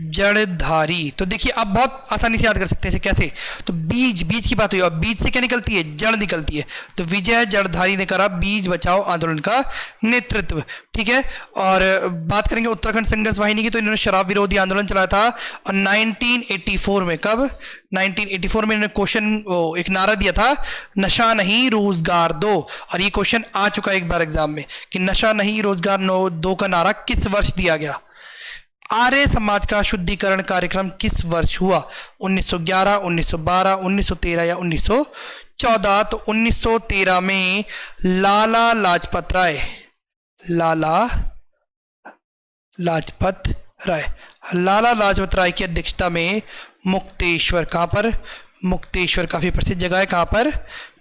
जड़धारी। तो देखिए आप बहुत आसानी से याद कर सकते हैं इसे। कैसे? तो बीज की बात हुई और बीज से क्या निकलती है? जड़ निकलती है। तो विजय जड़धारी ने करा बीज बचाओ आंदोलन का नेतृत्व। ठीक है, और बात करेंगे उत्तराखंड संघर्ष वाहिनी की तो इन्होंने शराब विरोधी आंदोलन चलाया था और 1984 में। कब? 1984 में इन्होंने एक नारा दिया था, नशा नहीं रोजगार दो। और ये क्वेश्चन आ चुका है एक बार एग्जाम में कि नशा नहीं रोजगार दो का नारा किस वर्ष दिया गया? आर्य समाज का शुद्धिकरण कार्यक्रम किस वर्ष हुआ? 1911, 1912, 1913 या 1914? तो 1913 में लाला लाजपत राय की अध्यक्षता में मुक्तेश्वर, कहां पर? मुक्तेश्वर काफी प्रसिद्ध जगह है, कहां पर?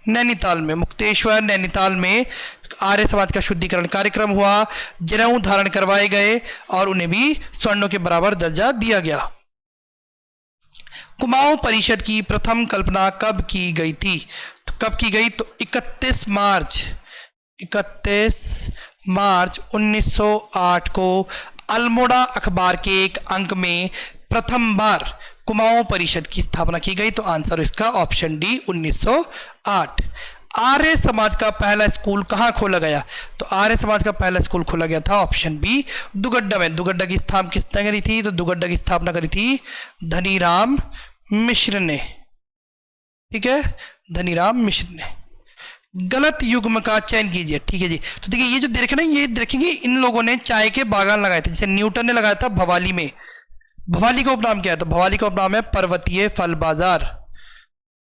नैनीताल में। मुक्तेश्वर नैनीताल में आर्य समाज का शुद्धिकरण कार्यक्रम हुआ, जनेऊ धारण करवाए गए और उन्हें भी स्वर्णों के बराबर दर्जा दिया गया। कुमाऊं परिषद की प्रथम कल्पना कब की गई थी? तो कब की गई? तो 31 मार्च 1908 को अल्मोड़ा अखबार के एक अंक में प्रथम बार कुमाऊं परिषद की स्थापना की गई। तो आंसर इसका ऑप्शन डी, 1908। आर्य समाज का पहला स्कूल कहां खोला गया? तो आर्य समाज का पहला स्कूल खोला गया था ऑप्शन बी, दुगड्डा में। दुगड्डा की स्थापना किसने करी थी? तो दुगड्डा की स्थापना करी थी धनीराम मिश्र ने। ठीक है, धनीराम मिश्र ने। गलत युग्म का चयन कीजिए। ठीक है जी, तो देखिए ये जो देख रहे हैं ये देखेंगे इन लोगों ने चाय के बागान लगाए थे। जैसे न्यूटन ने लगाया था भवाली में। भवाली का उपनाम क्या है? तो भवाली का उपनाम है पर्वतीय फल बाजार।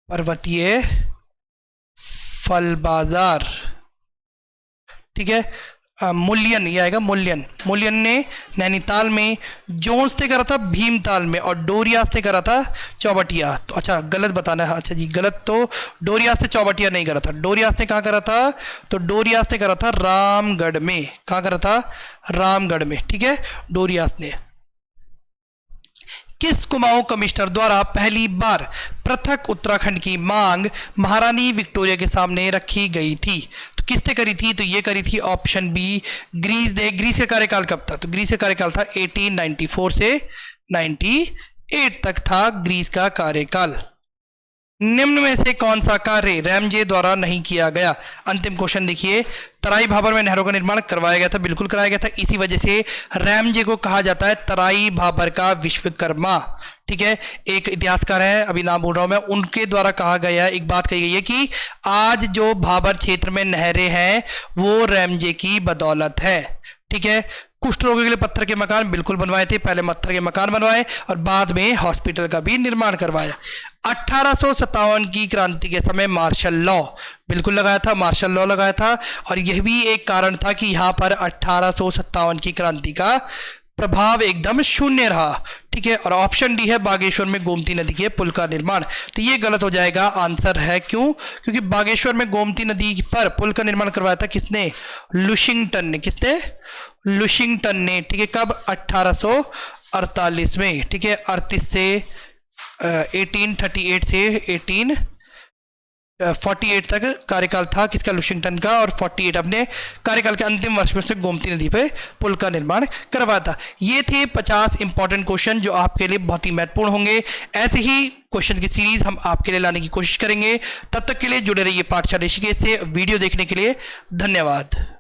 पर्वतीय फल बाजार। ठीक है, मूल्यन ये आएगा, मूल्यन ने नैनीताल में, जोन्स ने करा था भीमताल में और डोरियास ने करा था चौबटिया। तो अच्छा गलत बताना है। अच्छा जी गलत, तो डोरियास ने चौबटिया नहीं करा था। डोरियास ने कहाँ करा था? तो डोरियास ने करा था रामगढ़ में। कहाँ करा था? रामगढ़ में। ठीक है, डोरियास ने। किस कुमाऊं कमिश्नर द्वारा पहली बार पृथक उत्तराखंड की मांग महारानी विक्टोरिया के सामने रखी गई थी? तो किसने करी थी? तो ये करी थी ऑप्शन बी, ग्रीस ने। ग्रीस का कार्यकाल कब था? तो ग्रीस का कार्यकाल था 1894 से 98 तक था ग्रीस का कार्यकाल। निम्न में से कौन सा कार्य रैमजे द्वारा नहीं किया गया? अंतिम क्वेश्चन देखिए, तराई भाबर में नहरों का निर्माण करवाया गया था, बिल्कुल कराया गया था। इसी वजह से रैमजे को कहा जाता है तराई भाबर का विश्वकर्मा। ठीक है, एक इतिहासकार है, अभी नाम बोल रहा हूं मैं, उनके द्वारा कहा गया है, एक बात कही गई है कि आज जो भाबर क्षेत्र में नहरें हैं वो रैमजे की बदौलत है। ठीक है, कुष्ठ रोगियों के लिए पत्थर के मकान बिल्कुल बनवाए थे। पहले पत्थर के मकान बनवाए और बाद में हॉस्पिटल का भी निर्माण करवाया। 1857 की क्रांति के समय मार्शल लॉ बिल्कुल लगाया था, मार्शल लॉ लगाया था। और यह भी एक कारण था कि यहाँ पर 1857 की क्रांति का प्रभाव एकदम शून्य रहा। ठीक है, और ऑप्शन डी है बागेश्वर में गोमती नदी के पुल का निर्माण। तो ये गलत हो जाएगा, आंसर है क्यों? क्योंकि बागेश्वर में गोमती नदी पर पुल का निर्माण करवाया था किसने? लुशिंगटन ने। किसने? लुशिंगटन ने। ठीक है, कब? 1848 में। ठीक है, 38 से 1838 से 48 तक कार्यकाल था किसका, लुशिंगटन का, और 48 अपने कार्यकाल के अंतिम वर्ष में उसने गोमती नदी पे पुल का निर्माण करवाया था। ये थे 50 इंपॉर्टेंट क्वेश्चन जो आपके लिए बहुत ही महत्वपूर्ण होंगे। ऐसे ही क्वेश्चन की सीरीज हम आपके लिए लाने की कोशिश करेंगे। तब तक के लिए जुड़े रहिए पाठशाला ऋषिकेश से। वीडियो देखने के लिए धन्यवाद।